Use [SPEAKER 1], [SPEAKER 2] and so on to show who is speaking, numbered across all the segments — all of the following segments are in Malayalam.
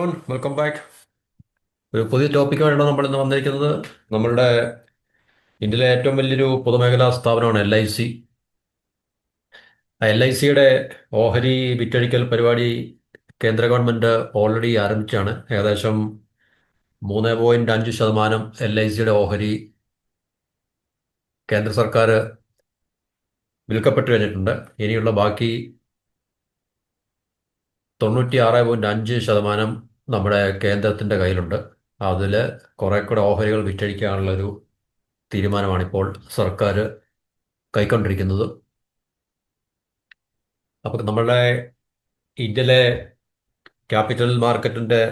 [SPEAKER 1] Everyone, welcome back. ഒരു പുതിയ ടോപ്പിക്കുമായിട്ടാണ് നമ്മൾ ഇന്ന് വന്നിരിക്കുന്നത്. നമ്മളുടെ ഇന്ത്യയിലെ ഏറ്റവും വലിയൊരു പൊതുമേഖലാ സ്ഥാപനമാണ് LIC. ആ LICയുടെ ഓഹരി വിറ്റഴിക്കൽ പരിപാടി കേന്ദ്ര ഗവൺമെൻറ് ഓൾറെഡി ആരംഭിച്ചാണ്. ഏകദേശം 3.5% LICയുടെ ഓഹരി കേന്ദ്ര സർക്കാർ വിൽക്കപ്പെട്ടു കഴിഞ്ഞിട്ടുണ്ട്. ഇനിയുള്ള ബാക്കി 96.5% നമ്മുടെ കേന്ദ്രത്തിൻ്റെ കയ്യിലുണ്ട്. അതിൽ കുറെ കൂടെ ഓഹരികൾ വിറ്റഴിക്കാനുള്ളൊരു തീരുമാനമാണിപ്പോൾ സർക്കാർ കൈക്കൊണ്ടിരിക്കുന്നത്. അപ്പോൾ നമ്മളുടെ ഇന്ത്യയിലെ ക്യാപിറ്റൽ മാർക്കറ്റിൻ്റെ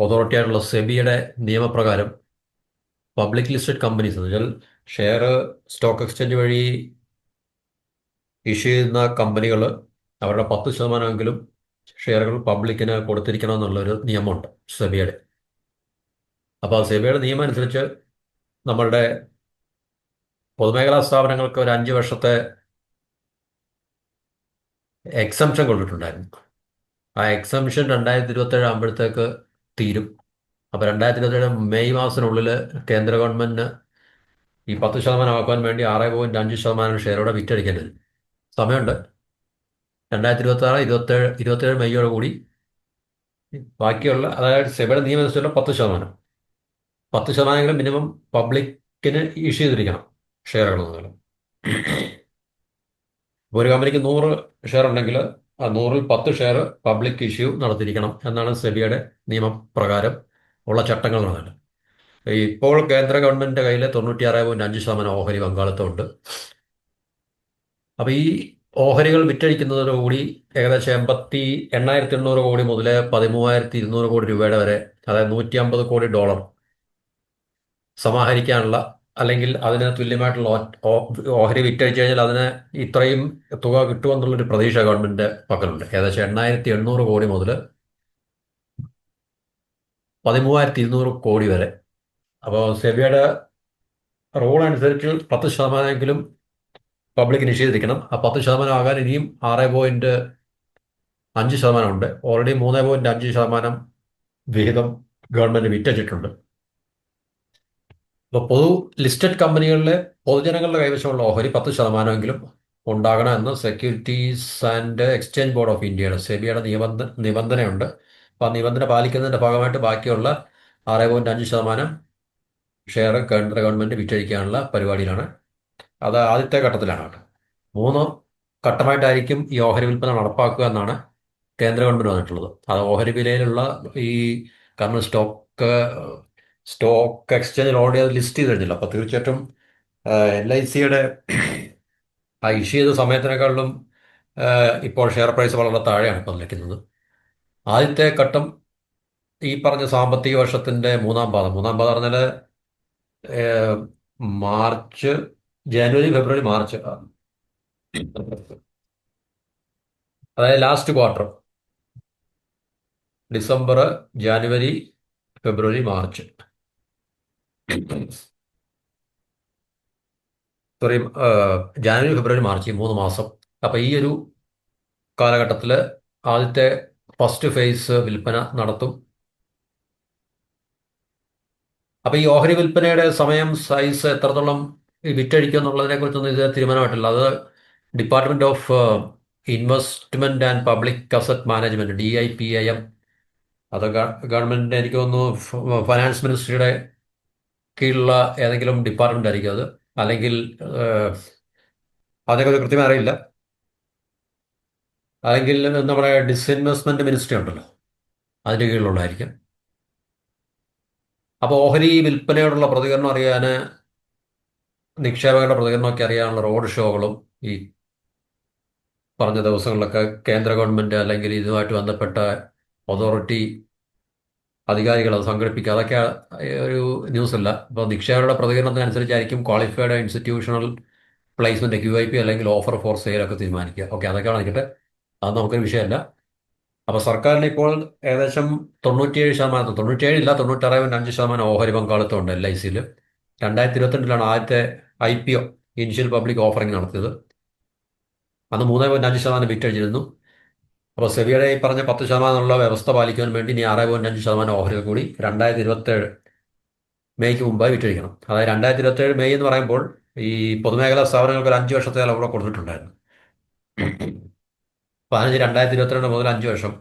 [SPEAKER 1] അതോറിറ്റിയായിട്ടുള്ള സെബിയുടെ നിയമപ്രകാരം പബ്ലിക് ലിസ്റ്റഡ് കമ്പനീസ് എന്ന് വെച്ചാൽ ഷെയർ സ്റ്റോക്ക് എക്സ്ചേഞ്ച് വഴി ഇഷ്യൂ ചെയ്യുന്ന കമ്പനികൾ അവരുടെ 10%എങ്കിലും ഷെയറുകൾ പബ്ലിക്കിന് കൊടുത്തിരിക്കണം എന്നുള്ളൊരു നിയമമുണ്ട് സെബിയുടെ. അപ്പോൾ ആ സെബിയുടെ നിയമം അനുസരിച്ച് നമ്മളുടെ പൊതുമേഖലാ സ്ഥാപനങ്ങൾക്ക് ഒരു 5 വർഷത്തെ എക്സംഷൻ കൊണ്ടിട്ടുണ്ടായിരുന്നു. ആ എക്സംഷൻ 2027 ആകുമ്പോഴത്തേക്ക് തീരും. അപ്പോൾ 2027 മെയ് മാസത്തിനുള്ളിൽ കേന്ദ്ര ഗവൺമെന്റിന് ഈ 10% ആക്കാൻ വേണ്ടി 6.5% ഷെയറോടെ വിറ്റഴിക്കാൻ വരും. സമയമുണ്ട്. 2026, 27 മെയ്യോട് കൂടി ബാക്കിയുള്ള, അതായത് സെബിയുടെ നിയമം അനുസരിച്ചുള്ള 10%. മിനിമം പബ്ലിക്കിന് ഇഷ്യൂ ചെയ്തിരിക്കണം ഷെയറുകൾ എന്നുള്ളത്. ഇപ്പോൾ ഒരു കമ്പനിക്ക് 100 ഷെയർ ഉണ്ടെങ്കിൽ ആ 100-ൽ 10 ഷെയർ പബ്ലിക് ഇഷ്യൂ നടത്തിയിരിക്കണം എന്നാണ് സെബിയുടെ നിയമപ്രകാരം ഉള്ള ചട്ടങ്ങൾ എന്നാണ്. ഇപ്പോൾ കേന്ദ്ര ഗവൺമെന്റിന്റെ കയ്യിൽ 96.5% ഓഹരി പങ്കാളിത്തമുണ്ട്. അപ്പോൾ ഈ ഓഹരികൾ വിറ്റഴിക്കുന്നതോടുകൂടി ഏകദേശം 8,800 കോടി മുതൽ 13,200 കോടി രൂപയുടെ വരെ, അതായത് $150 കോടി സമാഹരിക്കാനുള്ള, അല്ലെങ്കിൽ അതിന് തുല്യമായിട്ടുള്ള ഓഹരി വിറ്റഴിച്ചു കഴിഞ്ഞാൽ അതിന് ഇത്രയും തുക കിട്ടുമെന്നുള്ളൊരു പ്രതീക്ഷ ഗവൺമെന്റിന്റെ പക്കലുണ്ട്. ഏകദേശം 8,800 കോടി മുതൽ 13,200 കോടി വരെ. അപ്പോൾ സെബിയുടെ റൂൾ അനുസരിച്ച് 10%എങ്കിലും പബ്ലിക് നിഷേധിക്കണം. ആ 10% ആകാൻ ഇനിയും 6.5% ഉണ്ട്. ഓൾറെഡി 3.5% വിഹിതം ഗവൺമെന്റ് വിറ്റഴിച്ചിട്ടുണ്ട്. ഇപ്പോൾ ലിസ്റ്റഡ് കമ്പനികളിലെ പൊതുജനങ്ങളുടെ കൈവശമുള്ള ഓഹരി 10%എങ്കിലും ഉണ്ടാകണമെന്ന് securities and exchange board of ഇന്ത്യയുടെ സെബിയുടെ നിബന്ധനയുണ്ട്. അപ്പോൾ ആ നിബന്ധന പാലിക്കുന്നതിൻ്റെ ഭാഗമായിട്ട് ബാക്കിയുള്ള 6.5% ഷെയർ കേന്ദ്ര ഗവൺമെന്റ് വിറ്റഴിക്കാനുള്ള പരിപാടിയിലാണ്. അത് ആദ്യത്തെ ഘട്ടത്തിലാണ് കേട്ടോ. 3 ഘട്ടമായിട്ടായിരിക്കും ഈ ഓഹരി വിൽപ്പന നടപ്പാക്കുക എന്നാണ് കേന്ദ്ര ഗവൺമെന്റ് വന്നിട്ടുള്ളത്. അത് ഓഹരി വിലയിലുള്ള ഈ, കാരണം സ്റ്റോക്ക് എക്സ്ചേഞ്ചിൽ ഓൾറെഡി അത് ലിസ്റ്റ് ചെയ്ത് കഴിഞ്ഞില്ല. അപ്പോൾ തീർച്ചയായിട്ടും LICയുടെ ആ ഇഷ്യൂ ചെയ്ത സമയത്തിനേക്കാളും ഇപ്പോൾ ഷെയർ പ്രൈസ് വളരെ താഴെയാണ് ഇപ്പോൾ നിൽക്കുന്നത്. ആദ്യത്തെ ഘട്ടം ഈ പറഞ്ഞ സാമ്പത്തിക വർഷത്തിന്റെ മൂന്നാം പാദം പറഞ്ഞാൽ മാർച്ച്, ജനുവരി, ഫെബ്രുവരി, മാർച്ച്, അതായത് ലാസ്റ്റ് ക്വാർട്ടർ, ഡിസംബർ, ജാനുവരി, ഫെബ്രുവരി, മാർച്ച്, സോറി, ജാനുവരി, ഫെബ്രുവരി, മാർച്ച്, ഈ 3 മാസം. അപ്പം ഈ ഒരു കാലഘട്ടത്തിൽ ആദ്യത്തെ ഫസ്റ്റ് ഫേസ് വിൽപ്പന നടത്തും. അപ്പം ഈ ഓഹരി വിൽപ്പനയുടെ സമയം, സൈസ്, എത്രത്തോളം വിറ്റഴിക്കുക എന്നുള്ളതിനെ കുറിച്ചൊന്നും ഇത് തീരുമാനമായിട്ടില്ല. അത് department of investment and public asset management, DIPAM, അത് ഗവൺമെന്റിന്റെ, എനിക്ക് തോന്നുന്നു ഫൈനാൻസ് മിനിസ്ട്രിയുടെ കീഴിലുള്ള ഏതെങ്കിലും ഡിപ്പാർട്ട്മെന്റ് ആയിരിക്കും അത്. അല്ലെങ്കിൽ അതിനെക്കുറിച്ച് കൃത്യമായി അറിയില്ല. അല്ലെങ്കിൽ നമ്മുടെ ഡിസ്ഇൻവെസ്റ്റ്മെന്റ് മിനിസ്ട്രി ഉണ്ടല്ലോ, അതിൻ്റെ കീഴിലുള്ളതായിരിക്കും. അപ്പോൾ ഓഹരി വിൽപ്പനയോടുള്ള പ്രതികരണം അറിയാൻ, നിക്ഷേപകരുടെ പ്രതികരണമൊക്കെ അറിയാനുള്ള റോഡ് ഷോകളും ഈ പറഞ്ഞ ദിവസങ്ങളിലൊക്കെ കേന്ദ്ര ഗവൺമെന്റ് അല്ലെങ്കിൽ ഇതുമായിട്ട് ബന്ധപ്പെട്ട അതോറിറ്റി അധികാരികൾ അത് സംഘടിപ്പിക്കുക, അതൊക്കെ ഒരു ന്യൂസ് അല്ല. അപ്പോൾ നിക്ഷേപകരുടെ പ്രതികരണത്തിനനുസരിച്ചായിരിക്കും ക്വാളിഫൈഡ് ഇൻസ്റ്റിറ്റ്യൂഷണൽ പ്ലേസ്മെന്റ്, QIP, അല്ലെങ്കിൽ ഓഫർ ഫോർ സെയിൽ ഒക്കെ തീരുമാനിക്കുക. ഓക്കെ, അതൊക്കെയാണ് നിൽക്കട്ടെ, അത് നമുക്കൊരു വിഷയമല്ല. അപ്പോൾ സർക്കാരിന് ഇപ്പോൾ ഏകദേശം 97%, 97 ഇല്ല, 96.5% ഓഹരി പങ്കാളിത്തം ഉണ്ട് LICയിൽ. 2022 ആദ്യത്തെ IPO, ഇനിഷ്യൽ പബ്ലിക് ഓഫറിംഗ് നടത്തിയത്. അന്ന് 3.5% വിറ്റഴിച്ചിരുന്നു. അപ്പോൾ സെബിയുടെ ഈ പറഞ്ഞ 10% വ്യവസ്ഥ പാലിക്കാൻ വേണ്ടി ഇനി 6.5% ഓഹരികൾ കൂടി 2027 മെയ്ക്ക് മുമ്പായി വിറ്റഴിക്കണം. അതായത് 2027 മെയ് എന്ന് പറയുമ്പോൾ ഈ പൊതുമേഖലാ സ്ഥാപനങ്ങൾക്ക് ഒരു 5 വർഷത്തെ അവിടെ കൊടുത്തിട്ടുണ്ടായിരുന്നു. അപ്പോൾ അതിന് 2022 മുതൽ 5 വർഷം,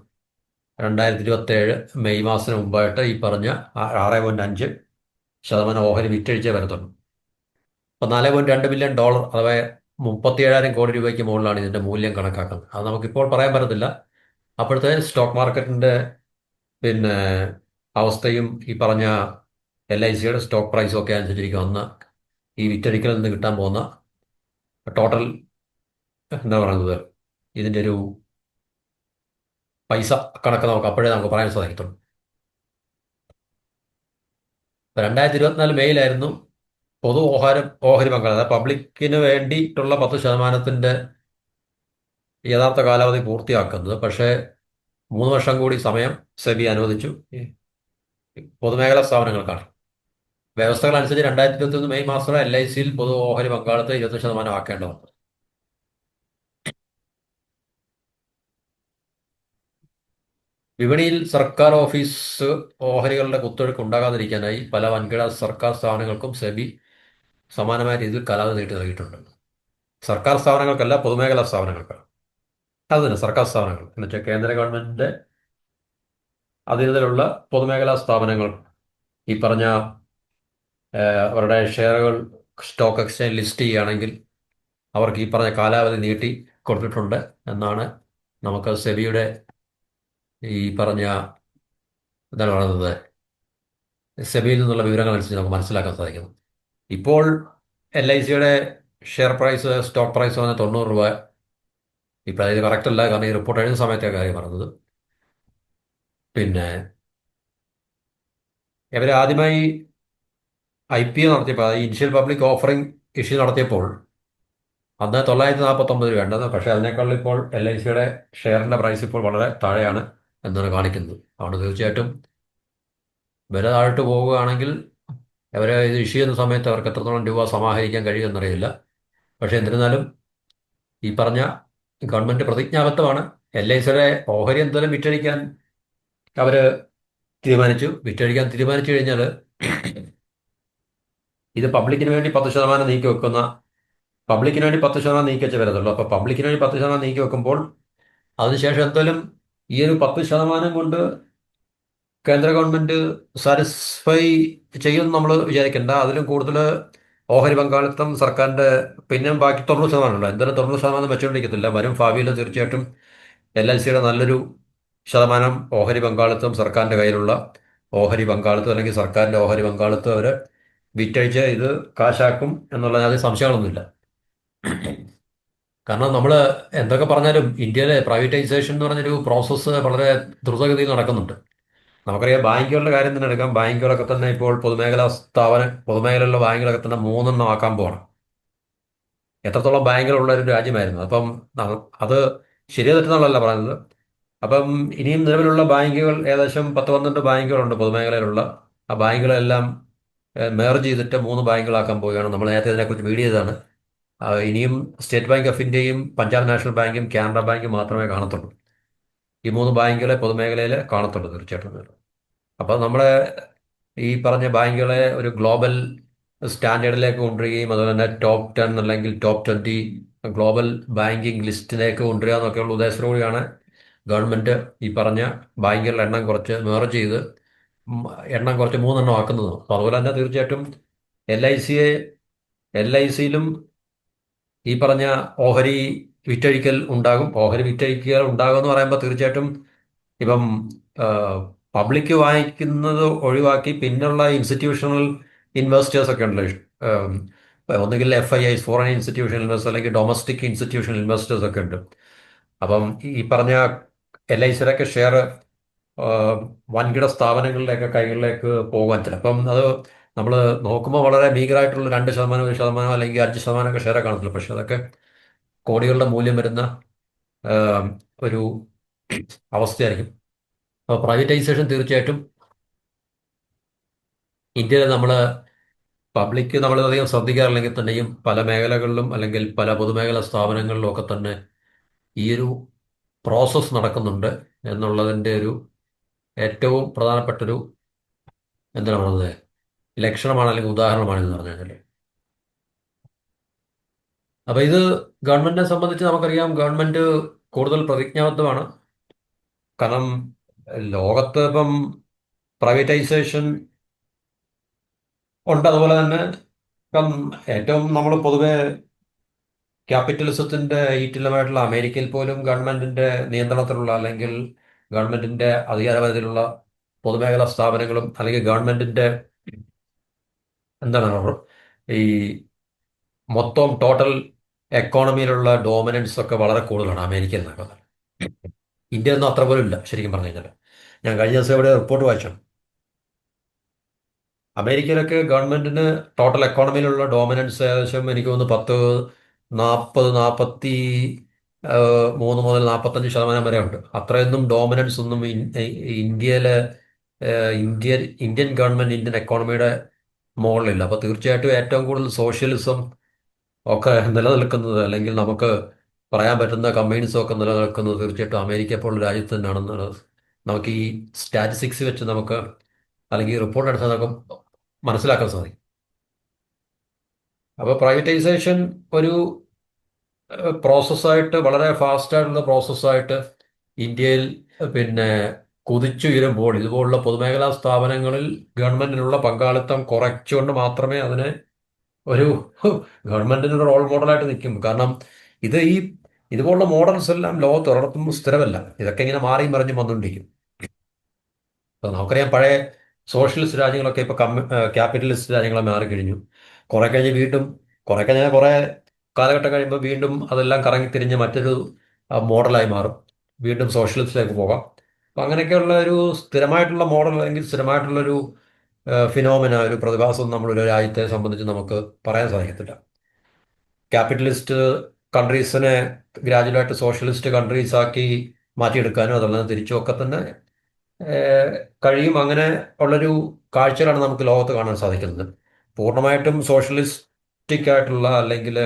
[SPEAKER 1] 2027 മെയ് മാസത്തിന് മുമ്പായിട്ട് ഈ പറഞ്ഞ 6.5% ഓഹരി വിറ്റഴിച്ചേ വരത്തുള്ളൂ. അപ്പോൾ $4.2 ബില്യൺ, അഥവാ 37,000 കോടി രൂപയ്ക്ക് മുകളിലാണ് ഇതിൻ്റെ മൂല്യം കണക്കാക്കുന്നത്. അത് നമുക്കിപ്പോൾ പറയാൻ പറ്റത്തില്ല. അപ്പോഴത്തെ സ്റ്റോക്ക് മാർക്കറ്റിൻ്റെ പിന്നെ അവസ്ഥയും ഈ പറഞ്ഞ LICയുടെ സ്റ്റോക്ക് പ്രൈസും ഒക്കെ അനുസരിച്ചിരിക്കും അന്ന് ഈ വിറ്റഴിക്കലിൽ നിന്ന് കിട്ടാൻ പോകുന്ന ടോട്ടൽ എന്താ പറയുന്നത് ഇതിൻ്റെ ഒരു പൈസ കണക്ക് നമുക്ക് അപ്പോഴേ നമുക്ക് പറയാൻ സാധിക്കത്തുള്ളൂ. 2024 മെയ്യിലായിരുന്നു പൊതു ഓഹരി പങ്കാളി, അതായത് പബ്ലിക്കിന് വേണ്ടിയിട്ടുള്ള 10%-ന്റെ യഥാർത്ഥ കാലാവധി പൂർത്തിയാക്കുന്നത്. പക്ഷേ 3 വർഷം കൂടി സമയം സെബി അനുവദിച്ചു ഈ പൊതുമേഖലാ സ്ഥാപനങ്ങൾക്കാണ്. വ്യവസ്ഥകൾ അനുസരിച്ച് 2021 മെയ് മാസം LICയിൽ പൊതു ഓഹരി പങ്കാളിത്തം 20% ആക്കേണ്ടതുണ്ട്. വിപണിയിൽ സർക്കാർ ഓഫീസ് ഓഹരികളുടെ കുത്തൊഴുക്ക് ഉണ്ടാകാതിരിക്കാനായി പല വൻകിട സർക്കാർ സ്ഥാപനങ്ങൾക്കും സെബി സമാനമായ രീതിയിൽ കാലാവധി നീട്ടി നൽകിയിട്ടുണ്ട്. സർക്കാർ സ്ഥാപനങ്ങൾക്കല്ല, പൊതുമേഖലാ സ്ഥാപനങ്ങൾക്കാണ്. അത് തന്നെ സർക്കാർ സ്ഥാപനങ്ങൾ എന്ന് വെച്ചാൽ കേന്ദ്ര ഗവൺമെന്റിന്റെ അധീനതയിലുള്ള പൊതുമേഖലാ സ്ഥാപനങ്ങൾ ഈ പറഞ്ഞ അവരുടെ ഷെയറുകൾ സ്റ്റോക്ക് എക്സ്ചേഞ്ച് ലിസ്റ്റ് ചെയ്യുകയാണെങ്കിൽ അവർക്ക് ഈ പറഞ്ഞ കാലാവധി നീട്ടി കൊടുത്തിട്ടുണ്ട് എന്നാണ് നമുക്ക് സെബിയുടെ ഈ പറഞ്ഞ എന്താണ് പറയുന്നത് സെബിയിൽ നിന്നുള്ള വിവരങ്ങൾ അനുസരിച്ച് നമുക്ക് മനസ്സിലാക്കാൻ സാധിക്കുന്നു. ഇപ്പോൾ LICയുടെ ഷെയർ പ്രൈസ്, സ്റ്റോക്ക് പ്രൈസ് വന്ന് 90 രൂപ. ഇപ്പോൾ ഇത് കറക്റ്റ് അല്ല, കാരണം ഈ റിപ്പോർട്ട് എഴുതുന്ന സമയത്തെ കാര്യം പറഞ്ഞത്. പിന്നെ ഇവർ ആദ്യമായി IPO നടത്തിയപ്പോൾ, അതായത് ഇനിഷ്യൽ പബ്ലിക് ഓഫറിംഗ് ഇഷ്യൂ നടത്തിയപ്പോൾ അന്ന് 949 രൂപ. പക്ഷേ അതിനേക്കാൾ ഇപ്പോൾ LICയുടെ ഷെയറിൻ്റെ പ്രൈസ് ഇപ്പോൾ വളരെ താഴെയാണ് എന്നാണ് കാണിക്കുന്നത്. അതുകൊണ്ട് തീർച്ചയായിട്ടും വില താഴോട്ട് പോവുകയാണെങ്കിൽ അവരെ ഇത് ഇഷ്യൂ ചെയ്യുന്ന സമയത്ത് അവർക്ക് എത്രത്തോളം രൂപ സമാഹരിക്കാൻ കഴിയുമെന്നറിയില്ല. പക്ഷേ എന്നിരുന്നാലും ഈ പറഞ്ഞ ഗവൺമെൻറ് പ്രതിജ്ഞാബദ്ധമാണ്. LICയുടെ ഓഹരി എന്തായാലും അവർ വിറ്റഴിക്കാൻ തീരുമാനിച്ചു കഴിഞ്ഞാൽ ഇത് പബ്ലിക്കിന് വേണ്ടി 10% നീക്കി വെക്കുന്ന, പബ്ലിക്കിന് വേണ്ടി 10% നീക്കി വെച്ച വരത്തുള്ളൂ. അപ്പോൾ പബ്ലിക്കിന് വേണ്ടി 10% നീക്കി വെക്കുമ്പോൾ അതിനുശേഷം എന്തായാലും ഈ ഒരു 10% കൊണ്ട് കേന്ദ്ര ഗവൺമെന്റ് സാറ്റിസ്ഫൈ ചെയ്യുമെന്ന് നമ്മൾ വിചാരിക്കേണ്ട. അതിലും കൂടുതൽ ഓഹരി പങ്കാളിത്തം സർക്കാരിൻ്റെ പിന്നെ ബാക്കി 90%. എന്തായാലും 90% വെച്ചുകൊണ്ടിരിക്കത്തില്ല. വരും ഭാവിയിൽ തീർച്ചയായിട്ടും LICയുടെ നല്ലൊരു ശതമാനം ഓഹരി പങ്കാളിത്തം സർക്കാരിൻ്റെ കയ്യിലുള്ള ഓഹരി പങ്കാളിത്തം അല്ലെങ്കിൽ സർക്കാരിൻ്റെ ഓഹരി പങ്കാളിത്തം അവർ വിറ്റഴിച്ച് ഇത് കാശാക്കും എന്നുള്ളതിന് അതിൽ സംശയങ്ങളൊന്നുമില്ല. കാരണം നമ്മൾ എന്തൊക്കെ പറഞ്ഞാലും ഇന്ത്യയിലെ പ്രൈവറ്റൈസേഷൻ എന്ന് പറഞ്ഞൊരു പ്രോസസ്സ് വളരെ ദ്രുതഗതിയിൽ നടക്കുന്നുണ്ട്. നമുക്കറിയാം, ബാങ്കുകളുടെ കാര്യം തന്നെ എടുക്കാം. ബാങ്കുകളൊക്കെ തന്നെ ഇപ്പോൾ പൊതുമേഖലയിലുള്ള ബാങ്കുകളൊക്കെ തന്നെ 3 ആക്കാൻ പോകണം. എത്രത്തോളം ബാങ്കുകളുള്ള ഒരു രാജ്യമായിരുന്നു. അപ്പം അത് ശരിയോ തെറ്റെന്നുള്ളതല്ല പറയുന്നത്. അപ്പം ഇനിയും നിലവിലുള്ള ബാങ്കുകൾ ഏകദേശം 10-12 ബാങ്കുകളുണ്ട് പൊതുമേഖലയിലുള്ള. ആ ബാങ്കുകളെല്ലാം മേർജ് ചെയ്തിട്ട് 3 ബാങ്കുകളാക്കാൻ പോവുകയാണ്. നമ്മൾ നേരത്തെ ഇതിനെക്കുറിച്ച് വീഡിയോ ചെയ്തതാണ്. ഇനിയും സ്റ്റേറ്റ് ബാങ്ക് ഓഫ് ഇന്ത്യയും പഞ്ചാബ് നാഷണൽ ബാങ്കും കാനറ ബാങ്കും മാത്രമേ കാണത്തുള്ളൂ. ഈ 3 ബാങ്കുകളെ പൊതുമേഖലയിൽ കാണത്തുള്ളൂ തീർച്ചയായിട്ടും. അപ്പോൾ നമ്മുടെ ഈ പറഞ്ഞ ബാങ്കുകളെ ഒരു ഗ്ലോബൽ സ്റ്റാൻഡേർഡിലേക്ക് കൊണ്ടുവരികയും അതുപോലെ തന്നെ ടോപ്പ് 10 അല്ലെങ്കിൽ ടോപ്പ് 20 ഗ്ലോബൽ ബാങ്കിങ് ലിസ്റ്റിലേക്ക് കൊണ്ടുവരിക എന്നൊക്കെയുള്ള ഉദ്ദേശത്തോടുകൂടിയാണ് ഗവൺമെൻറ് ഈ പറഞ്ഞ ബാങ്കുകളുടെ എണ്ണം കുറച്ച് മേർജ് ചെയ്ത് എണ്ണം കുറച്ച് 3 ആക്കുന്നത്. അപ്പോൾ അതുപോലെ തന്നെ തീർച്ചയായിട്ടും LICയിലും ഈ പറഞ്ഞ ഓഹരി വിറ്റഴിക്കൽ ഉണ്ടാകും. ഓഹരി വിറ്റഴിക്കൽ ഉണ്ടാകും എന്ന് പറയുമ്പോൾ തീർച്ചയായിട്ടും ഇപ്പം പബ്ലിക് വാങ്ങിക്കുന്നത് ഒഴിവാക്കി പിന്നുള്ള ഇൻസ്റ്റിറ്റ്യൂഷണൽ ഇൻവെസ്റ്റേഴ്സ് ഒക്കെ ഉണ്ടല്ലോ. ഒന്നുകിൽ FIIs, ഫോറിൻ ഇൻസ്റ്റിറ്റ്യൂഷണൽ ഇൻവെസ്റ്റേഴ്സ്, അല്ലെങ്കിൽ ഡൊമസ്റ്റിക് ഇൻസ്റ്റിറ്റ്യൂഷണൽ ഇൻവെസ്റ്റേഴ്സ് ഒക്കെ ഉണ്ട്. അപ്പം ഈ പറഞ്ഞ LICയുടെയൊക്കെ ഷെയർ വൻകിട സ്ഥാപനങ്ങളുടെയൊക്കെ കൈകളിലേക്ക് പോകാൻ ചിലപ്പം അത് നമ്മൾ നോക്കുമ്പോൾ വളരെ ഭീകരമായിട്ടുള്ള 2%, 1% അല്ലെങ്കിൽ 5% ഒക്കെ ഷെയറെ കാണത്തില്ല. പക്ഷെ അതൊക്കെ കോടികളുടെ മൂല്യം വരുന്ന ഒരു അവസ്ഥയായിരിക്കും. അപ്പോൾ പ്രൈവറ്റൈസേഷൻ തീർച്ചയായിട്ടും ഇന്ത്യയിൽ പബ്ലിക് അധികം ശ്രദ്ധിക്കാറില്ലെങ്കിൽ തന്നെയും പല മേഖലകളിലും അല്ലെങ്കിൽ പല പൊതുമേഖലാ സ്ഥാപനങ്ങളിലും ഒക്കെ തന്നെ ഈ ഒരു പ്രോസസ്സ് നടക്കുന്നുണ്ട് എന്നുള്ളതിൻ്റെ ഒരു ഏറ്റവും പ്രധാനപ്പെട്ടൊരു എന്താണ് പറയുന്നത് ലക്ഷണമാണ് അല്ലെങ്കിൽ ഉദാഹരണമാണ് എന്ന് പറഞ്ഞു കഴിഞ്ഞാൽ. അപ്പോൾ ഇത് ഗവൺമെന്റിനെ സംബന്ധിച്ച് നമുക്കറിയാം, ഗവൺമെന്റ് കൂടുതൽ പ്രതിജ്ഞാബദ്ധമാണ്. കാരണം ലോകത്ത് ഇപ്പം പ്രൈവറ്റൈസേഷൻ ഉണ്ട്. അതുപോലെ തന്നെ ഇപ്പം ഏറ്റവും നമ്മൾ പൊതുവെ ക്യാപിറ്റലിസത്തിന്റെ ഈറ്റില്ലമായിട്ടുള്ള അമേരിക്കയിൽ പോലും ഗവൺമെന്റിന്റെ നിയന്ത്രണത്തിലുള്ള അല്ലെങ്കിൽ ഗവൺമെന്റിന്റെ അധികാരപരിധിയിലുള്ള പൊതുമേഖലാ സ്ഥാപനങ്ങളും അല്ലെങ്കിൽ ഗവൺമെന്റിന്റെ എന്താണ് ഈ മൊത്തം ടോട്ടൽ എക്കോണമിയിലുള്ള ഡോമിനൻസ് ഒക്കെ വളരെ കൂടുതലാണ് അമേരിക്കയിൽ നിന്നൊക്കെ. ഇന്ത്യ ഒന്നും അത്ര പോലും ഇല്ല ശരിക്കും പറഞ്ഞു കഴിഞ്ഞാൽ. ഞാൻ കഴിഞ്ഞ ദിവസം ഇവിടെ റിപ്പോർട്ട് വായിച്ചു. അമേരിക്കയിലൊക്കെ ഗവൺമെന്റിന് ടോട്ടൽ എക്കോണമിയിലുള്ള ഡോമിനൻസ് ഏകദേശം എനിക്ക് തോന്നുന്നു 3 മുതൽ 45% വരെ ഉണ്ട്. അത്രയൊന്നും ഡോമിനൻസ് ഒന്നും ഇന്ത്യയിലെ ഇന്ത്യൻ ഗവൺമെന്റ് ഇന്ത്യൻ എക്കോണമിയുടെ മുകളിലില്ല. അപ്പോൾ തീർച്ചയായിട്ടും ഏറ്റവും കൂടുതൽ സോഷ്യലിസം ഒക്കെ നിലനിൽക്കുന്നത് അല്ലെങ്കിൽ നമുക്ക് പറയാൻ പറ്റുന്ന കമ്മ്യൂണിസം ഒക്കെ നിലനിൽക്കുന്നത് തീർച്ചയായിട്ടും അമേരിക്ക പോലുള്ള രാജ്യത്ത് തന്നെയാണെന്ന് നമുക്ക് ഈ സ്റ്റാറ്റിസ്റ്റിക്സ് വെച്ച് നമുക്ക് അല്ലെങ്കിൽ റിപ്പോർട്ട് എടുത്താൽ നമുക്ക് മനസ്സിലാക്കാൻ സാധിക്കും. അപ്പോൾ പ്രൈവറ്റൈസേഷൻ ഒരു പ്രോസസ്സായിട്ട് വളരെ ഫാസ്റ്റായിട്ടുള്ള പ്രോസസ്സായിട്ട് ഇന്ത്യയിൽ പിന്നെ കുതിച്ചുയരുമ്പോൾ ഇതുപോലുള്ള പൊതുമേഖലാ സ്ഥാപനങ്ങളിൽ ഗവൺമെന്റിനുള്ള പങ്കാളിത്തം കുറച്ചുകൊണ്ട് മാത്രമേ അതിന് ഒരു ഗവൺമെന്റിന് ഒരു റോൾ മോഡലായിട്ട് നിൽക്കും. കാരണം ഇത് ഇതുപോലുള്ള മോഡൽസ് എല്ലാം ലോകത്ത് ഒരിടത്തും സ്ഥിരമല്ല. ഇതൊക്കെ ഇങ്ങനെ മാറിയും മറിഞ്ഞും വന്നുകൊണ്ടിരിക്കും. അപ്പോൾ നമുക്കറിയാം പഴയ സോഷ്യലിസ്റ്റ് രാജ്യങ്ങളൊക്കെ ഇപ്പോൾ ക്യാപിറ്റലിസ്റ്റ് രാജ്യങ്ങളെ മാറിക്കഴിഞ്ഞു. കുറെ കഴിഞ്ഞ് വീണ്ടും കുറെ കാലഘട്ടം കഴിയുമ്പോൾ വീണ്ടും അതെല്ലാം കറങ്ങി തിരിഞ്ഞ് മറ്റൊരു മോഡലായി മാറും. വീണ്ടും സോഷ്യലിസ്റ്റിലേക്ക് പോകാം. അപ്പം അങ്ങനെയൊക്കെയുള്ള ഒരു സ്ഥിരമായിട്ടുള്ള മോഡൽ അല്ലെങ്കിൽ സ്ഥിരമായിട്ടുള്ളൊരു ഫിനോമിന, ഒരു പ്രതിഭാസം നമ്മളൊരു രാജ്യത്തെ സംബന്ധിച്ച് നമുക്ക് പറയാൻ സാധിക്കത്തില്ല. ക്യാപിറ്റലിസ്റ്റ് കൺട്രീസിനെ ഗ്രാജുവലായിട്ട് സോഷ്യലിസ്റ്റ് കൺട്രീസ് ആക്കി മാറ്റിയെടുക്കാനും അതല്ലാതെ തിരിച്ചും ഒക്കെ തന്നെ കഴിയും. അങ്ങനെ ഉള്ളൊരു കാഴ്ചകളാണ് നമുക്ക് ലോകത്ത് കാണാൻ സാധിക്കുന്നത്. പൂർണ്ണമായിട്ടും സോഷ്യലിസ്റ്റിക് ആയിട്ടുള്ള അല്ലെങ്കിൽ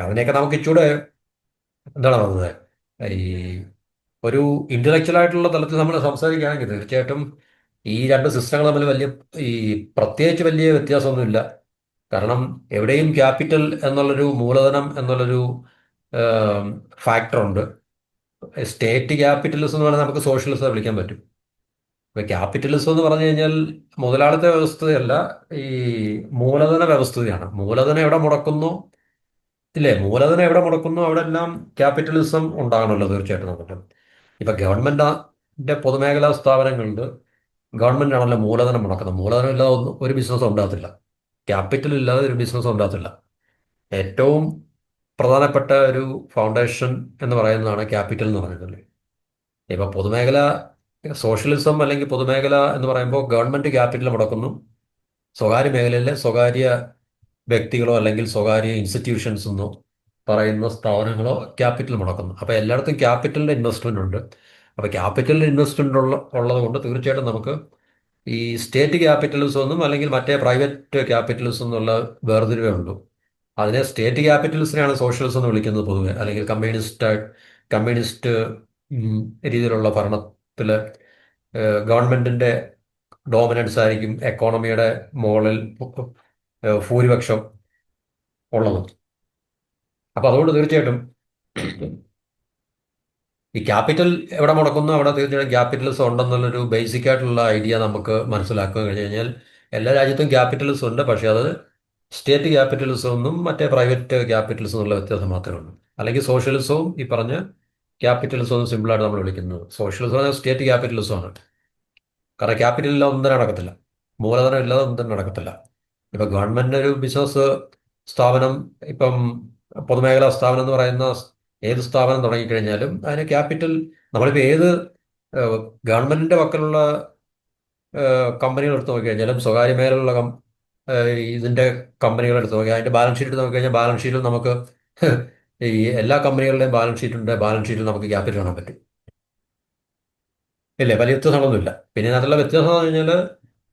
[SPEAKER 1] അതിനെയൊക്കെ നമുക്ക് ഇച്ചൂടെ എന്താണ് പറയുന്നത് ഈ ഒരു ഇന്റലക്ച്വൽ ആയിട്ടുള്ള തലത്തിൽ നമ്മൾ സംസാരിക്കുകയാണെങ്കിൽ തീർച്ചയായിട്ടും ഈ രണ്ട് സിസ്റ്റങ്ങൾ തമ്മിൽ ഈ പ്രത്യേകിച്ച് വലിയ വ്യത്യാസമൊന്നുമില്ല. കാരണം എവിടെയും ക്യാപിറ്റൽ എന്നുള്ളൊരു മൂലധനം എന്നുള്ളൊരു ഫാക്ടറുണ്ട്. സ്റ്റേറ്റ് ക്യാപിറ്റലിസം എന്ന് പറഞ്ഞാൽ നമുക്ക് സോഷ്യലിസം വിളിക്കാൻ പറ്റും. ഇപ്പൊ ക്യാപിറ്റലിസം എന്ന് പറഞ്ഞു കഴിഞ്ഞാൽ മുതലാളിത്ത വ്യവസ്ഥയല്ല, ഈ മൂലധന വ്യവസ്ഥയാണ്. മൂലധനം എവിടെ മുടക്കുന്നു, ഇല്ലേ, മൂലധനം എവിടെ മുടക്കുന്നു അവിടെ എല്ലാം ക്യാപിറ്റലിസം ഉണ്ടാകണമല്ലോ തീർച്ചയായിട്ടും നമുക്ക്. ഇപ്പൊ ഗവൺമെന്റിന്റെ പൊതുമേഖലാ സ്ഥാപനങ്ങളിൽ ഗവൺമെന്റ് ആണല്ലോ മൂലധനം മുടക്കുന്നത്. മൂലധനം ഇല്ലാതെ ഒരു ബിസിനസ് ഉണ്ടാകത്തില്ല. ക്യാപിറ്റൽ ഇല്ലാതെ ഒരു ബിസിനസ് ഉണ്ടാകത്തില്ല. ഏറ്റവും പ്രധാനപ്പെട്ട ഒരു ഫൗണ്ടേഷൻ എന്ന് പറയുന്നതാണ് ക്യാപിറ്റൽ എന്ന് പറയുന്നത്. ഇപ്പൊ പൊതുമേഖല സോഷ്യലിസം അല്ലെങ്കിൽ പൊതുമേഖല എന്ന് പറയുമ്പോൾ ഗവൺമെന്റ് ക്യാപിറ്റൽ മുടക്കുന്നു, സ്വകാര്യ മേഖലയിലെ സ്വകാര്യ വ്യക്തികളോ അല്ലെങ്കിൽ സ്വകാര്യ ഇൻസ്റ്റിറ്റ്യൂഷൻസ് എന്നോ പറയുന്ന സ്ഥാപനങ്ങളോ ക്യാപിറ്റൽ മുടക്കുന്നു. അപ്പോൾ എല്ലായിടത്തും ക്യാപിറ്റലിൻ്റെ ഇൻവെസ്റ്റ്മെൻ്റ് ഉണ്ട്. അപ്പോൾ ക്യാപിറ്റലിൻ്റെ ഇൻവെസ്റ്റ്മെൻ്റ് ഉള്ളത് കൊണ്ട് തീർച്ചയായിട്ടും നമുക്ക് ഈ സ്റ്റേറ്റ് ക്യാപിറ്റലിസം എന്നും അല്ലെങ്കിൽ മറ്റേ പ്രൈവറ്റ് ക്യാപിറ്റലിസം എന്നുള്ള വേർതിരിവേ ഉള്ളൂ. അതിനെ സ്റ്റേറ്റ് ക്യാപിറ്റലിസ്റ്റിനെയാണ് സോഷ്യലിസം എന്ന് വിളിക്കുന്നത് പൊതുവെ, അല്ലെങ്കിൽ കമ്മ്യൂണിസ്റ്റ് രീതിയിലുള്ള ഭരണത്തിൽ ഗവൺമെന്റിന്റെ ഡോമിനൻസ് ആയിരിക്കും എക്കോണമിയുടെ മുകളിൽ ഭൂരിപക്ഷം ഉള്ളത്. അപ്പൊ അതുകൊണ്ട് തീർച്ചയായിട്ടും ഈ ക്യാപിറ്റൽ എവിടെ മുടക്കുന്നു അവിടെ തീർച്ചയായിട്ടും ക്യാപിറ്റലിസം ഉണ്ടെന്നുള്ളൊരു ബേസിക് ആയിട്ടുള്ള ഐഡിയ നമുക്ക് മനസ്സിലാക്കുക കഴിഞ്ഞ് കഴിഞ്ഞാൽ എല്ലാ രാജ്യത്തും ക്യാപിറ്റലിസം ഉണ്ട്. പക്ഷേ അത് സ്റ്റേറ്റ് ക്യാപിറ്റലിസം ഒന്നും മറ്റേ പ്രൈവറ്റ് ക്യാപിറ്റലിസം എന്നുള്ള വ്യത്യാസം മാത്രമേ ഉള്ളൂ. അല്ലെങ്കിൽ സോഷ്യലിസവും ഈ പറഞ്ഞ ക്യാപിറ്റലിസവും സിമ്പിളായിട്ട് നമ്മൾ വിളിക്കുന്നത് സോഷ്യലിസം സ്റ്റേറ്റ് ക്യാപിറ്റലിസമാണ്. കാരണം ക്യാപിറ്റൽ ഇല്ലാതെ ഒന്നും തന്നെ നടക്കത്തില്ല, മൂലധനം ഇല്ലാതെ ഒന്നും തന്നെ നടക്കത്തില്ല. ഇപ്പം ഗവൺമെന്റിന് ഒരു ബിസിനസ് സ്ഥാപനം, ഇപ്പം പൊതുമേഖലാ സ്ഥാപനം എന്ന് പറയുന്ന ഏത് സ്ഥാപനം തുടങ്ങിക്കഴിഞ്ഞാലും അതിന് ക്യാപിറ്റൽ, നമ്മളിപ്പോൾ ഏത് ഗവൺമെന്റിന്റെ പക്കലുള്ള കമ്പനികൾ എടുത്ത് നോക്കിക്കഴിഞ്ഞാലും സ്വകാര്യ മേഖലയിലുള്ള ഇതിന്റെ കമ്പനികൾ എടുത്ത് നോക്കി അതിന്റെ ബാലൻസ് ഷീറ്റ് എടുത്ത് നോക്കിക്കഴിഞ്ഞാൽ ബാലൻസ് ഷീറ്റിൽ നമുക്ക് ഈ എല്ലാ കമ്പനികളുടെയും ബാലൻസ് ഷീറ്റിന്റെ ബാലൻസ് ഷീറ്റിൽ നമുക്ക് ക്യാപിറ്റൽ കാണാൻ പറ്റും. ഇല്ലേ, വലിയ വ്യത്യാസങ്ങളൊന്നുമില്ല. പിന്നെ അതിനുള്ള വ്യത്യാസം എന്ന് പറഞ്ഞാൽ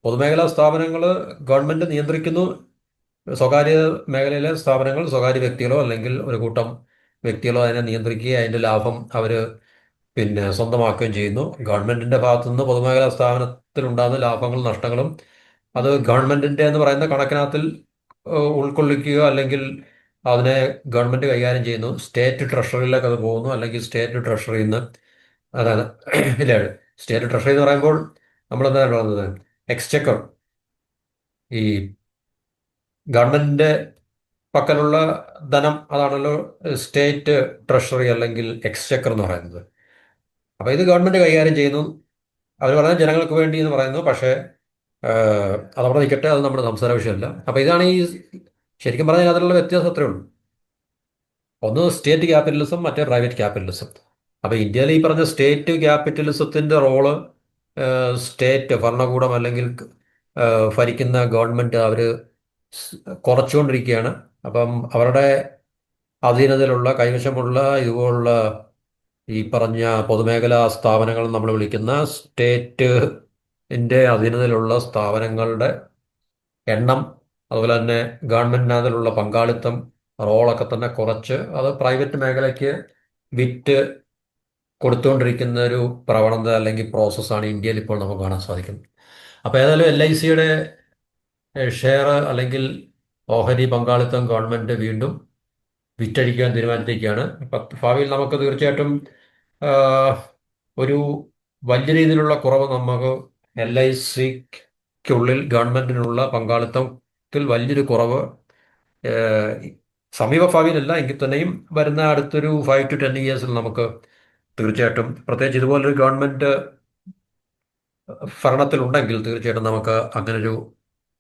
[SPEAKER 1] പൊതുമേഖലാ സ്ഥാപനങ്ങൾ ഗവൺമെന്റ് നിയന്ത്രിക്കുന്നു, സ്വകാര്യ മേഖലയിലെ സ്ഥാപനങ്ങൾ സ്വകാര്യ വ്യക്തികളോ അല്ലെങ്കിൽ ഒരു കൂട്ടം വ്യക്തികളോ അതിനെ നിയന്ത്രിക്കുകയും അതിന്റെ ലാഭം അവർ പിന്നെ സ്വന്തമാക്കുകയും ചെയ്യുന്നു. ഗവൺമെന്റിന്റെ ഭാഗത്തുനിന്ന് പൊതുമേഖലാ സ്ഥാപനത്തിലുണ്ടാകുന്ന ലാഭങ്ങളും നഷ്ടങ്ങളും അത് ഗവൺമെന്റിന്റെ എന്ന് പറയുന്ന കണക്കിനകത്തിൽ ഉൾക്കൊള്ളിക്കുക, അല്ലെങ്കിൽ അതിനെ ഗവൺമെന്റ് കൈകാര്യം ചെയ്യുന്നു. സ്റ്റേറ്റ് ട്രഷറിയിലേക്ക് അത് പോകുന്നു, അല്ലെങ്കിൽ സ്റ്റേറ്റ് ട്രഷറിയിൽ നിന്ന് അതാണ് ഇല്ല, സ്റ്റേറ്റ് ട്രഷറി എന്ന് പറയുമ്പോൾ നമ്മൾ എന്താണ് പറയുന്നത്, എക്സ്ചക്കർ, ഈ ഗവൺമെന്റിന്റെ പക്കലുള്ള ധനം അതാണല്ലോ സ്റ്റേറ്റ് ട്രഷറി അല്ലെങ്കിൽ എക്സ്ചക്കർ എന്ന് പറയുന്നത്. അപ്പോൾ ഇത് ഗവൺമെന്റ് കൈകാര്യം ചെയ്യുന്നു. അവർ പറയുന്നത് ജനങ്ങൾക്ക് വേണ്ടി എന്ന് പറയുന്നു. പക്ഷേ അതവിടെ നിൽക്കട്ടെ, അത് നമ്മുടെ സംസാര വിഷയമല്ല. അപ്പോൾ ഇതാണ് ഈ ശരിക്കും പറഞ്ഞാൽ അതിലുള്ള വ്യത്യാസം അത്രേ ഉള്ളൂ. ഒന്ന് സ്റ്റേറ്റ് ക്യാപിറ്റലിസം, മറ്റേ പ്രൈവറ്റ് ക്യാപിറ്റലിസം. അപ്പോൾ ഇന്ത്യയിൽ ഈ പറഞ്ഞ സ്റ്റേറ്റ് ക്യാപിറ്റലിസത്തിൻ്റെ റോള് സ്റ്റേറ്റ് ഭരണകൂടം അല്ലെങ്കിൽ ഭരിക്കുന്ന ഗവൺമെൻറ് അവർ കുറച്ചുകൊണ്ടിരിക്കുകയാണ്. അപ്പം അവരുടെ അധീനതയിലുള്ള കൈവശമുള്ള ഇതുപോലുള്ള ഈ പറഞ്ഞ പൊതുമേഖലാ സ്ഥാപനങ്ങൾ നമ്മൾ വിളിക്കുന്ന സ്റ്റേറ്റിൻ്റെ അധീനതയിലുള്ള സ്ഥാപനങ്ങളുടെ എണ്ണം, അതുപോലെ തന്നെ ഗവൺമെൻറ്റിനകത്തിലുള്ള പങ്കാളിത്തം, റോളൊക്കെ തന്നെ കുറച്ച് അത് പ്രൈവറ്റ് മേഖലയ്ക്ക് വിറ്റ് കൊടുത്തുകൊണ്ടിരിക്കുന്ന ഒരു പ്രവണത അല്ലെങ്കിൽ പ്രോസസ്സാണ് ഇന്ത്യയിൽ ഇപ്പോൾ നമുക്ക് കാണാൻ സാധിക്കുന്നത്. അപ്പോൾ ഏതായാലും LICയുടെ ഷെയർ അല്ലെങ്കിൽ ഓഹരി പങ്കാളിത്തം ഗവൺമെൻറ് വീണ്ടും വിറ്റഴിക്കാൻ തീരുമാനിച്ചിരിക്കുകയാണ്. ഇപ്പം ഭാവിയിൽ നമുക്ക് തീർച്ചയായിട്ടും ആ, ഒരു വലിയ രീതിയിലുള്ള കുറവ് നമുക്ക് LICക്കുള്ളിൽ ഗവൺമെൻറ്റിനുള്ള പങ്കാളിത്തത്തിൽ വലിയൊരു കുറവ് ഏഹ്, സമീപ ഭാവിയിലല്ല എങ്കിൽ തന്നെയും വരുന്ന അടുത്തൊരു 5 to 10 ഇയേഴ്സിൽ നമുക്ക് തീർച്ചയായിട്ടും, പ്രത്യേകിച്ച് ഇതുപോലൊരു ഗവൺമെൻറ് ഭരണത്തിലുണ്ടെങ്കിൽ തീർച്ചയായിട്ടും നമുക്ക് അങ്ങനൊരു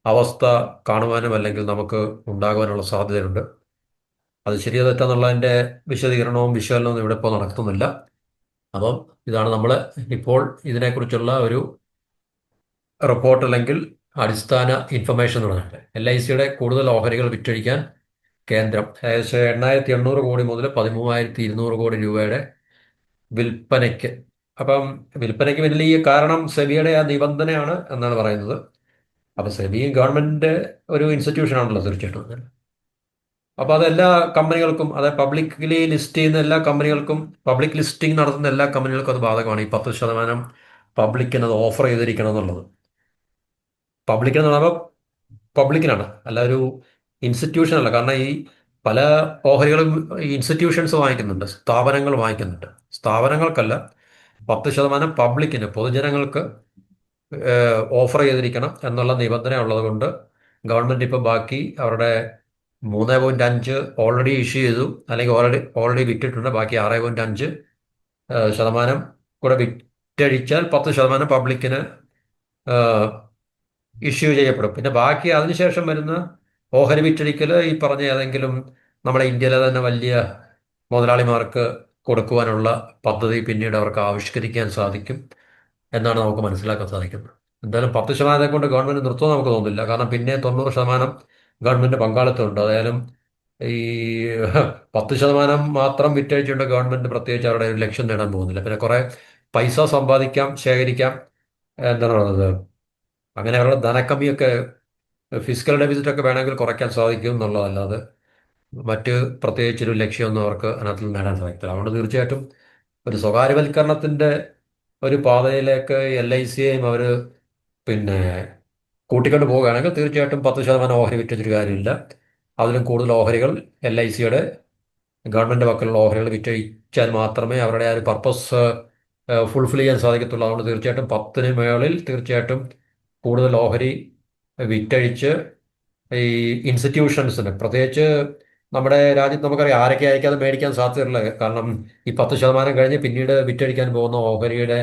[SPEAKER 1] അവസ്ഥ കാണുവാനും അല്ലെങ്കിൽ നമുക്ക് ഉണ്ടാകുവാനുള്ള സാധ്യതയുണ്ട്. അത് ശരിയോ തെറ്റാന്നുള്ളതിൻ്റെ വിശദീകരണവും വിശകലനവും ഇവിടെ ഇപ്പോൾ നടത്തുന്നില്ല. അപ്പം ഇതാണ് നമ്മൾ ഇപ്പോൾ ഇതിനെക്കുറിച്ചുള്ള ഒരു റിപ്പോർട്ട് അല്ലെങ്കിൽ അടിസ്ഥാന ഇൻഫർമേഷൻ എന്ന് പറഞ്ഞിട്ട്. LICയുടെ കൂടുതൽ ഓഹരികൾ വിറ്റഴിക്കാൻ കേന്ദ്രം ഏകദേശം 8,800 കോടി മുതൽ 13,200 കോടി രൂപയുടെ വിൽപ്പനയ്ക്ക്. അപ്പം വിൽപ്പനയ്ക്ക് വലിയ കാരണം സെബിയുടെ ആ നിബന്ധനയാണ് എന്നാണ് പറയുന്നത്. അപ്പം സെബിയും ഗവൺമെൻറ് ഒരു ഇൻസ്റ്റിറ്റ്യൂഷൻ ആണല്ലോ തീർച്ചയായിട്ടും. അപ്പോൾ അത് എല്ലാ കമ്പനികൾക്കും, അതായത് പബ്ലിക്കലി ലിസ്റ്റ് ചെയ്യുന്ന എല്ലാ കമ്പനികൾക്കും, പബ്ലിക് ലിസ്റ്റിംഗ് നടത്തുന്ന എല്ലാ കമ്പനികൾക്കും അത് ബാധകമാണ്. ഈ 10% പബ്ലിക്കിന് അത് ഓഫർ ചെയ്തിരിക്കണം എന്നുള്ളത്. പബ്ലിക്കിന് പറയുമ്പോൾ പബ്ലിക്കിനാണ്, അല്ല ഒരു ഇൻസ്റ്റിറ്റ്യൂഷൻ അല്ല. കാരണം ഈ പല ഓഹരികളും ഇൻസ്റ്റിറ്റ്യൂഷൻസ് വാങ്ങിക്കുന്നുണ്ട്, സ്ഥാപനങ്ങൾ വാങ്ങിക്കുന്നുണ്ട്. സ്ഥാപനങ്ങൾക്കല്ല, 10% പബ്ലിക്കിന്, പൊതുജനങ്ങൾക്ക് ഓഫർ ചെയ്തിരിക്കണം എന്നുള്ള നിബന്ധന ഉള്ളത് കൊണ്ട് ഗവൺമെൻറ് ഇപ്പോൾ ബാക്കി അവരുടെ 3.5 ഓൾറെഡി ഇഷ്യൂ ചെയ്തു, അല്ലെങ്കിൽ ഓൾറെഡി വിറ്റിട്ടുണ്ട്. ബാക്കി 6.5 ശതമാനം കൂടെ വിറ്റഴിച്ചാൽ 10% പബ്ലിക്കിന് ഇഷ്യൂ ചെയ്യപ്പെടും. പിന്നെ ബാക്കി അതിനുശേഷം വരുന്ന ഓഹരി വിറ്റഴിക്കൽ ഈ പറഞ്ഞ ഏതെങ്കിലും നമ്മുടെ ഇന്ത്യയിലെ തന്നെ വലിയ മുതലാളിമാർക്ക് കൊടുക്കുവാനുള്ള പദ്ധതി പിന്നീട് അവർക്ക് ആവിഷ്കരിക്കാൻ സാധിക്കും എന്നാണ് നമുക്ക് മനസ്സിലാക്കാൻ സാധിക്കുന്നത്. എന്തായാലും 10% കൊണ്ട് ഗവൺമെൻറ് നിർത്തുമെന്ന് നമുക്ക് തോന്നുന്നില്ല. കാരണം പിന്നെ 90% ഗവൺമെൻറ് പങ്കാളിത്തമുണ്ട്. അതായാലും ഈ 10% മാത്രം വിറ്റഴിച്ചുകൊണ്ട് ഗവൺമെൻറ് പ്രത്യേകിച്ച് അവരുടെ ഒരു ലക്ഷ്യം നേടാൻ പോകുന്നില്ല. പിന്നെ കുറേ പൈസ സമ്പാദിക്കാം, ശേഖരിക്കാം, എന്താണ് പറയുന്നത്, അങ്ങനെ അവരുടെ ധനക്കമ്മിയൊക്കെ, ഫിസിക്കൽ ഡെഫിസിറ്റൊക്കെ വേണമെങ്കിൽ കുറയ്ക്കാൻ സാധിക്കും എന്നുള്ളതല്ലാതെ മറ്റ് പ്രത്യേകിച്ചൊരു ലക്ഷ്യമൊന്നും അവർക്ക് അതിനകത്ത് നേടാൻ സാധിക്കില്ല. അതുകൊണ്ട് തീർച്ചയായിട്ടും ഒരു സ്വകാര്യവൽക്കരണത്തിൻ്റെ ഒരു പാതയിലേക്ക് LICയെയും അവർ പിന്നെ കൂട്ടിക്കൊണ്ട് പോവുകയാണെങ്കിൽ തീർച്ചയായിട്ടും 10% ഓഹരി വിറ്റൊരു കാര്യമില്ല. അതിലും കൂടുതൽ ഓഹരികൾ LICയുടെ ഗവൺമെൻറ് പക്കലുള്ള ഓഹരികൾ വിറ്റഴിച്ചാൽ മാത്രമേ അവരുടെ ആ ഒരു പർപ്പസ് ഫുൾഫിൽ ചെയ്യാൻ സാധിക്കത്തുള്ളൂ. അതുകൊണ്ട് തീർച്ചയായിട്ടും 10-ന് മുകളിൽ തീർച്ചയായിട്ടും കൂടുതൽ ഓഹരി വിറ്റഴിച്ച് ഈ ഇൻസ്റ്റിറ്റ്യൂഷൻസിന്, പ്രത്യേകിച്ച് നമ്മുടെ രാജ്യത്ത് നമുക്കറിയാം ആരൊക്കെ അയക്കാതെ മേടിക്കാൻ സാധ്യതയുള്ളത്. കാരണം ഈ 10% കഴിഞ്ഞ് പിന്നീട് വിറ്റഴിക്കാൻ പോകുന്ന ഓഹരിയുടെ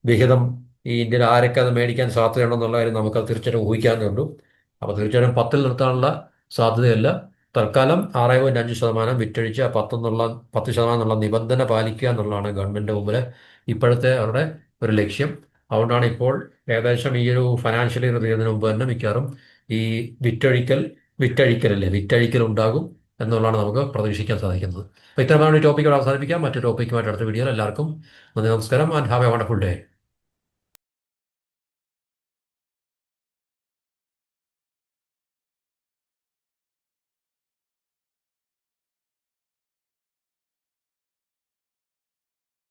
[SPEAKER 1] വിഹിതം ഈ ഇന്ത്യയിൽ ആരൊക്കെ അത് മേടിക്കാൻ സാധ്യതയുണ്ടെന്നുള്ള കാര്യം നമുക്ക് തീർച്ചയായിട്ടും ഊഹിക്കാവുന്നേ ഉള്ളൂ. അപ്പോൾ തീർച്ചയായിട്ടും 10-ൽ നിർത്താനുള്ള സാധ്യതയല്ല. തൽക്കാലം 6.5% വിറ്റഴിച്ച് ആ 10% എന്നുള്ള നിബന്ധന പാലിക്കുക എന്നുള്ളതാണ് ഗവൺമെൻറ് മുമ്പിൽ ഇപ്പോഴത്തെ അവരുടെ ഒരു ലക്ഷ്യം. അതുകൊണ്ടാണ് ഇപ്പോൾ ഏകദേശം ഈ ഒരു ഫൈനാൻഷ്യൽ ഇയർ തീരുന്നതിന് മുമ്പ് തന്നെ മിക്കവാറും ഈ വിറ്റഴിക്കൽ ഉണ്ടാകും എന്നുള്ളതാണ് നമുക്ക് പ്രതീക്ഷിക്കാൻ സാധിക്കുന്നത്. അപ്പോൾ ഇത്തരമാണ് ഈ ടോപ്പിക്കുകൾ അവസാനിപ്പിക്കാം. മറ്റു ടോപ്പിക്കുമായിട്ട് അടുത്ത വീഡിയോയിൽ എല്ലാവർക്കും നന്ദി, നമസ്കാരം, and have A wonderful day.